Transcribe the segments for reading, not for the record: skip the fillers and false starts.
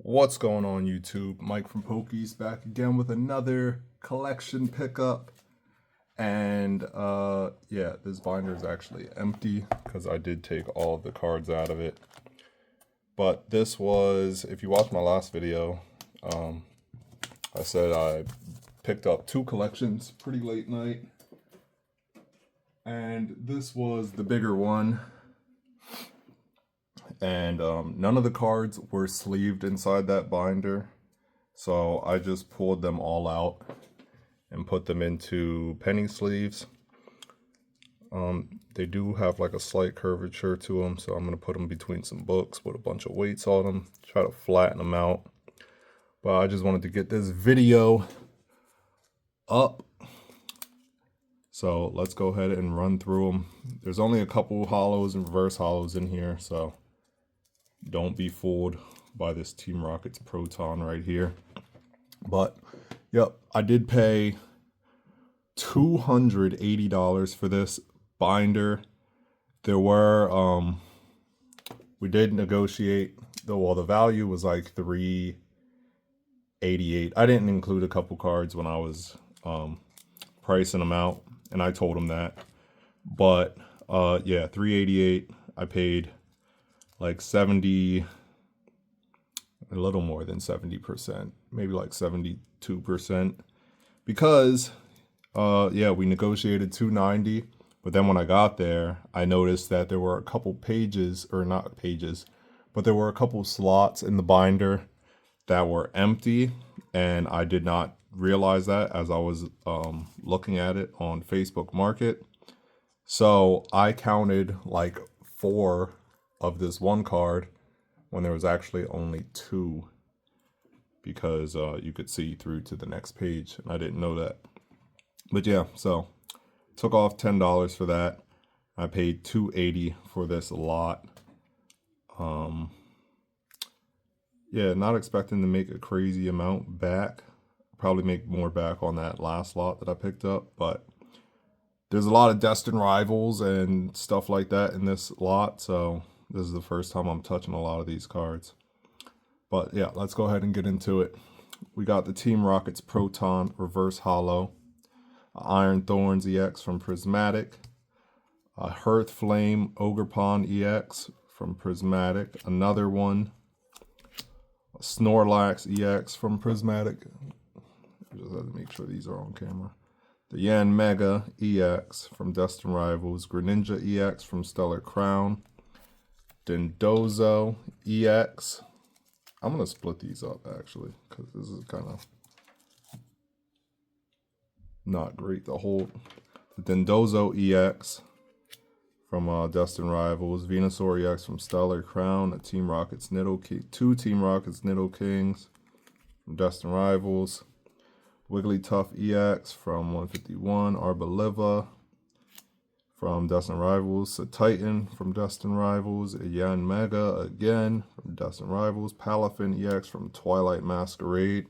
What's going on YouTube? Mike from Pokies back again with another collection pickup. And yeah, this binder is actually empty because I did take all of the cards out of it. But this was, if you watched my last video, I said I picked up two collections pretty late night. And this was the bigger one. And none of the cards were sleeved inside that binder, so I just pulled them all out and put them into penny sleeves. They do have like a slight curvature to them, so I'm going to put them between some books with a bunch of weights on them, try to flatten them out. But I just wanted to get this video up, so let's go ahead and run through them. There's only a couple hollows and reverse hollows in here, so don't be fooled by this Team Rockets Proton right here. But, yep, I did pay $280 for this binder. There were, we did negotiate, though, the value was like $388. I didn't include a couple cards when I was pricing them out, and I told them that. But, yeah, $388, I paid like 70, a little more than 70%, maybe like 72%, because yeah, we negotiated $290, but then when I got there, I noticed that there were a couple pages, or not pages, but there were a couple slots in the binder that were empty, and I did not realize that as I was looking at it on Facebook Market. So I counted like 4 of this one card when there was actually only 2, because you could see through to the next page, and I didn't know that. But yeah, so took off $10 for that. I paid $280 for this lot. Yeah, not expecting to make a crazy amount back. Probably make more back on that last lot that I picked up, but there's a lot of Destined Rivals and stuff like that in this lot, so this is the first time I'm touching a lot of these cards. But yeah, let's go ahead and get into it. We got the Team Rockets Proton Reverse Hollow, Iron Thorns EX from Prismatic, a Hearth Flame Ogerpon EX from Prismatic, another one, a Snorlax EX from Prismatic. I just have to make sure these are on camera. The Yanmega EX from Destined Rivals, Greninja EX from Stellar Crown, Dondozo EX. I'm going to split these up, actually, because this is kind of not great to hold. The Dondozo EX from Destined Rivals, Venusaur EX from Stellar Crown, a Team Rockets Nidoking, 2 Team Rockets Nidokings from Destined Rivals, Wigglytuff EX from 151, Arboliva from Destined Rivals, a Titan from Destined Rivals, a Yanmega again from Destined Rivals, Palafin EX from Twilight Masquerade.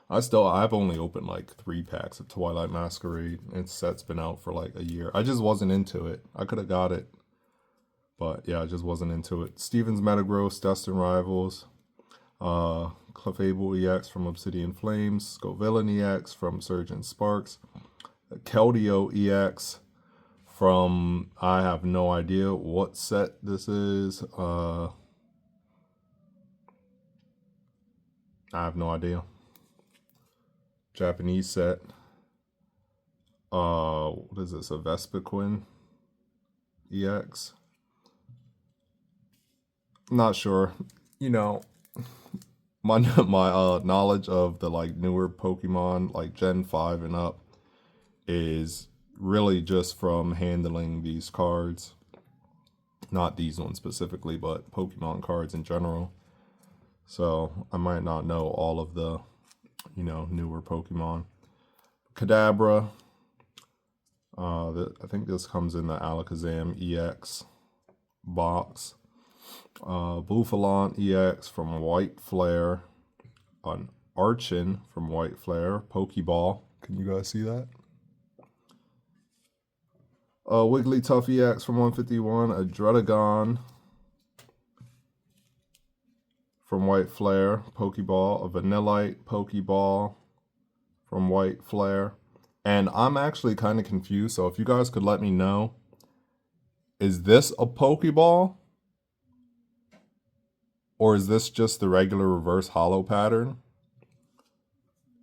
I've only opened like 3 packs of Twilight Masquerade, and set's been out for like a year. I just wasn't into it. I could have got it, but yeah, I just wasn't into it. Steven's Metagross, Destined Rivals, Clefable EX from Obsidian Flames, Scovillain EX from Surgeon Sparks, Keldeo EX from, I have no idea what set this is. I have no idea. Japanese set. What is this? A Vespiquen EX? Not sure. You know, my knowledge of the like newer Pokemon, like Gen 5 and up, is really just from handling these cards. Not these ones specifically, but Pokemon cards in general. So I might not know all of the, you know, newer Pokemon. Kadabra. I think this comes in the Alakazam EX box. Bouffalon EX from White Flare, an Archon from White Flare, Pokeball. Can you guys see that? Wigglytuff EX from 151, a Dredagon from White Flare, Pokeball, a Vanillite Pokeball from White Flare. And I'm actually kind of confused, so if you guys could let me know, is this a Pokeball? Or is this just the regular reverse holo pattern?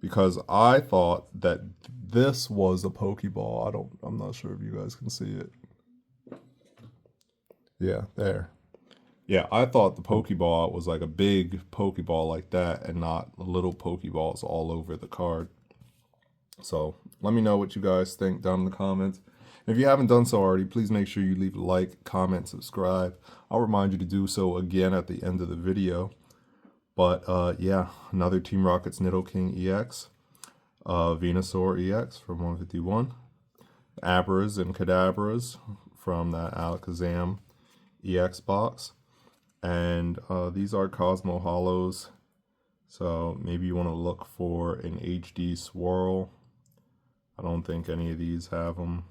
Because I thought that this was a Pokeball. I'm not sure if you guys can see it. Yeah, there. Yeah, I thought the Pokeball was like a big Pokeball like that and not little Pokeballs all over the card. So let me know what you guys think down in the comments. If you haven't done so already, please make sure you leave a like, comment, subscribe. I'll remind you to do so again at the end of the video. But yeah, another Team Rocket's Nidoking EX, Venusaur EX from 151, Abras and Kadabras from that Alakazam EX box. And these are Cosmo Holos, so maybe you want to look for an HD Swirl. I don't think any of these have them.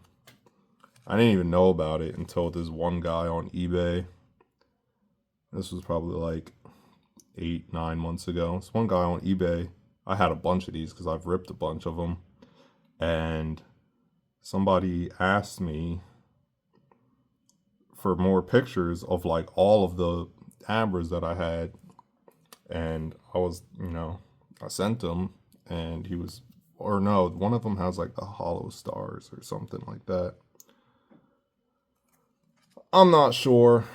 I didn't even know about it until this one guy on eBay. This was probably like 8-9 months ago. This one guy on eBay, I had a bunch of these because I've ripped a bunch of them. And somebody asked me for more pictures of like all of the Abras that I had, and I was, I sent him, and he was, or no, one of them has like the hollow stars or something like that. I'm not sure,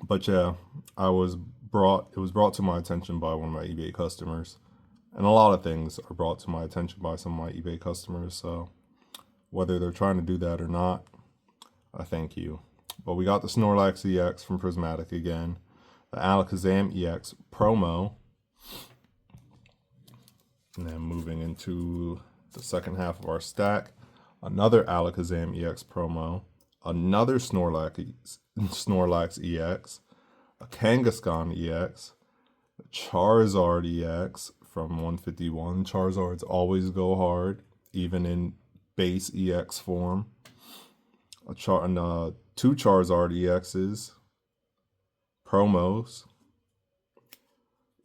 but yeah, it was brought to my attention by one of my eBay customers, and a lot of things are brought to my attention by some of my eBay customers. So whether they're trying to do that or not, I thank you. But we got the Snorlax EX from Prismatic again, the Alakazam EX promo, and then moving into the second half of our stack, another Alakazam EX promo, another Snorlax EX, a Kangaskhan EX, a Charizard EX from 151. Charizards always go hard, even in base EX form. Two Charizard EXs, promos,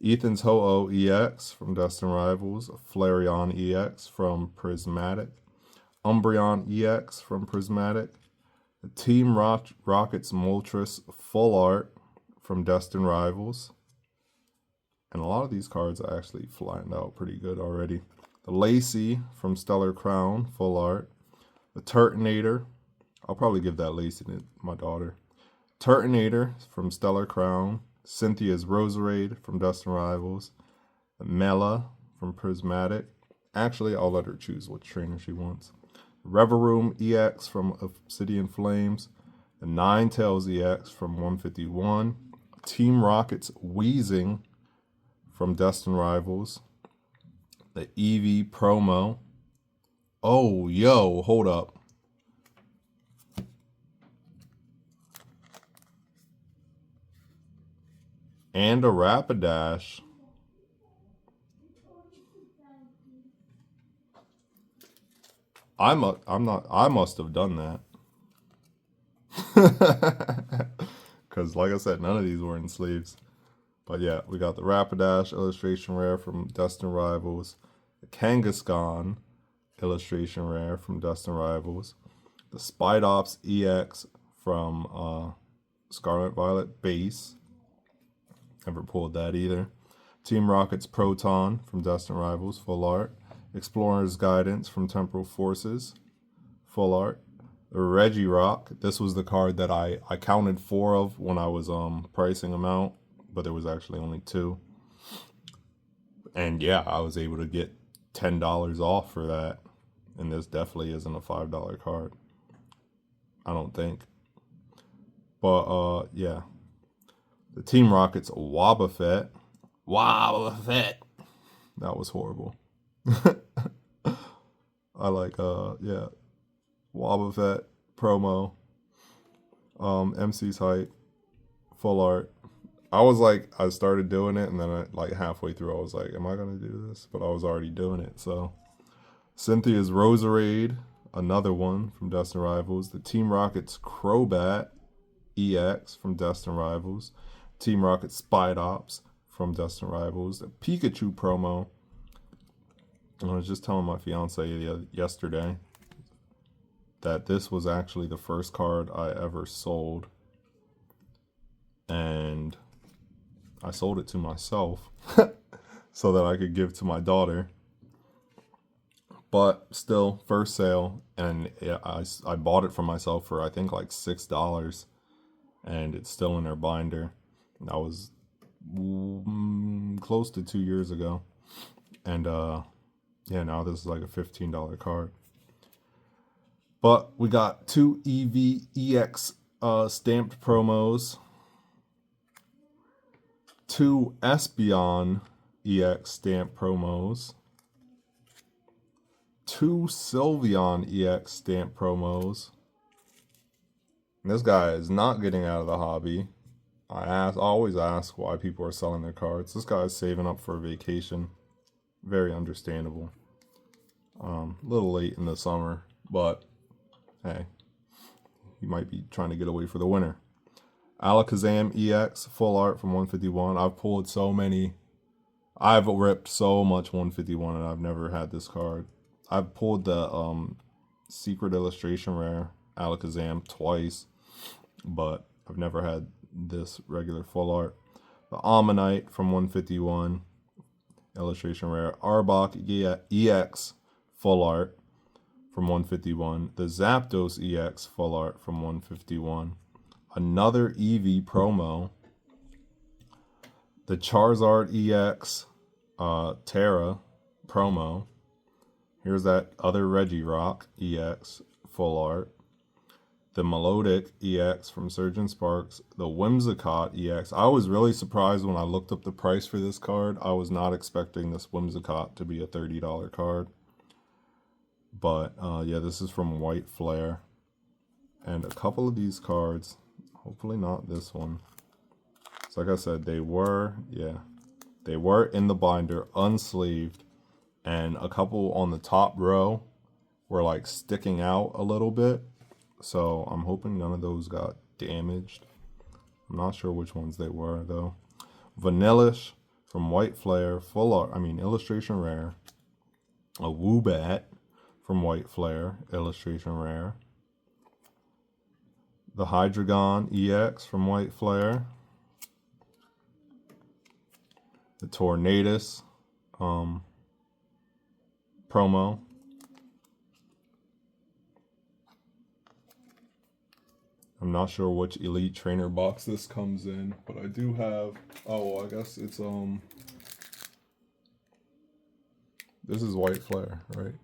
Ethan's Ho-Oh EX from Destined Rivals, Flareon EX from Prismatic, Umbreon EX from Prismatic, Team Rocket's Moltres Full Art from Destined Rivals, and a lot of these cards are actually flying out pretty good already. The Lacey from Stellar Crown Full Art, the Turtonator, I'll probably give that Lacey to my daughter. Turtonator from Stellar Crown. Cynthia's Roserade from Destined Rivals. Mela from Prismatic. Actually, I'll let her choose which trainer she wants. Reverum EX from Obsidian Flames. The Ninetales EX from 151. Team Rocket's Weezing from Destined Rivals. The Eevee promo. Oh, yo, hold up. And a Rapidash. I must have done that. Because like I said, none of these were in sleeves. But yeah, we got the Rapidash illustration rare from Destined Rivals. The Kangaskhan illustration rare from Destined Rivals. The Spidops EX from Scarlet Violet base. Never pulled that either. Team Rocket's Proton from Destined Rivals, full art. Explorer's Guidance from Temporal Forces, full art. The Regirock, this was the card that I counted 4 of when I was pricing them out, but there was actually only 2. And yeah, I was able to get $10 off for that. And this definitely isn't a $5 card, I don't think. But yeah. The Team Rocket's Wobbuffet. Wobbuffet. That was horrible. I like, yeah. Wobbuffet promo. MC's Hype. Full art. I started doing it, and then halfway through, I was like, am I going to do this? But I was already doing it, so. Cynthia's Roserade. Another one from Destined Rivals. The Team Rocket's Crobat EX from Destined Rivals. Team Rocket Spy Ops from Destined Rivals. The Pikachu promo. I was just telling my fiance yesterday that this was actually the first card I ever sold. And I sold it to myself so that I could give to my daughter. But still, first sale, and I bought it for myself for I think like $6, and it's still in their binder. That was close to 2 years ago, and yeah, now this is like a $15 card. But we got 2 EVEX stamped promos, 2 Espeon EX stamped promos, 2 Sylveon EX stamp promos. And this guy is not getting out of the hobby. I always ask why people are selling their cards. This guy is saving up for a vacation. Very understandable. A little late in the summer, but hey, he might be trying to get away for the winter. Alakazam EX full art from 151. I've pulled so many. I've ripped so much 151, and I've never had this card. I've pulled the Secret Illustration Rare Alakazam twice, but I've never had this regular full art. The Ammonite from 151 Illustration Rare. Arbok EX full art from 151. The Zapdos EX full art from 151. Another Eevee promo. The Charizard EX Terra promo. Here's that other Regirock EX full art. The Melodic EX from Surgeon Sparks. The Whimsicott EX. I was really surprised when I looked up the price for this card. I was not expecting this Whimsicott to be a $30 card. But yeah, this is from White Flare. And a couple of these cards, hopefully not this one. So like I said, they were in the binder, unsleeved. And a couple on the top row were like sticking out a little bit. So I'm hoping none of those got damaged. I'm not sure which ones they were though. Vanillish from White Flare, full art, illustration rare. A Woobat from White Flare, illustration rare. The Hydreigon EX from White Flare. The Tornadus promo. I'm not sure which Elite Trainer box this comes in, but I do have, I guess it's, this is White Flare, right?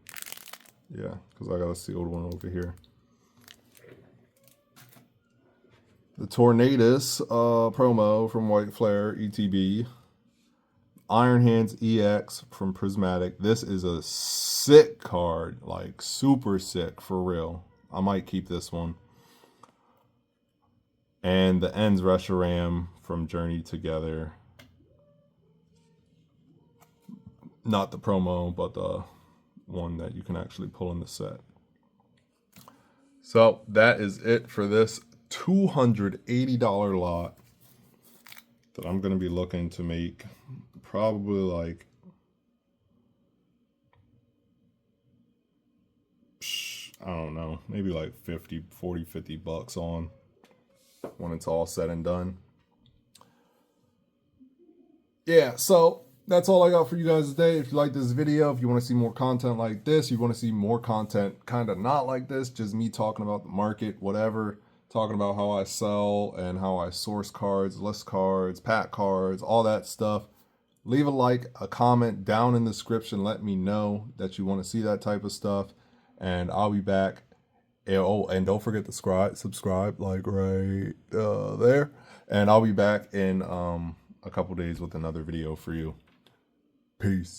Yeah, because I got a sealed one over here. The Tornadus promo from White Flare, ETB. Iron Hands EX from Prismatic. This is a sick card, like super sick for real. I might keep this one. And the Ends Reshiram from Journey Together. Not the promo, but the one that you can actually pull in the set. So that is it for this $280 lot that I'm going to be looking to make probably like, I don't know, maybe like 50 bucks on when it's all said and done. Yeah, so that's all I got for you guys today. If you like this video, if you want to see more content like this, you want to see more content kind of not like this, just me talking about the market, whatever, talking about how I sell and how I source cards, list cards, pack cards, all that stuff, leave a like, a comment down in the description. Let me know that you want to see that type of stuff, and I'll be back. Oh, and don't forget to subscribe like right there. And I'll be back in a couple days with another video for you. Peace.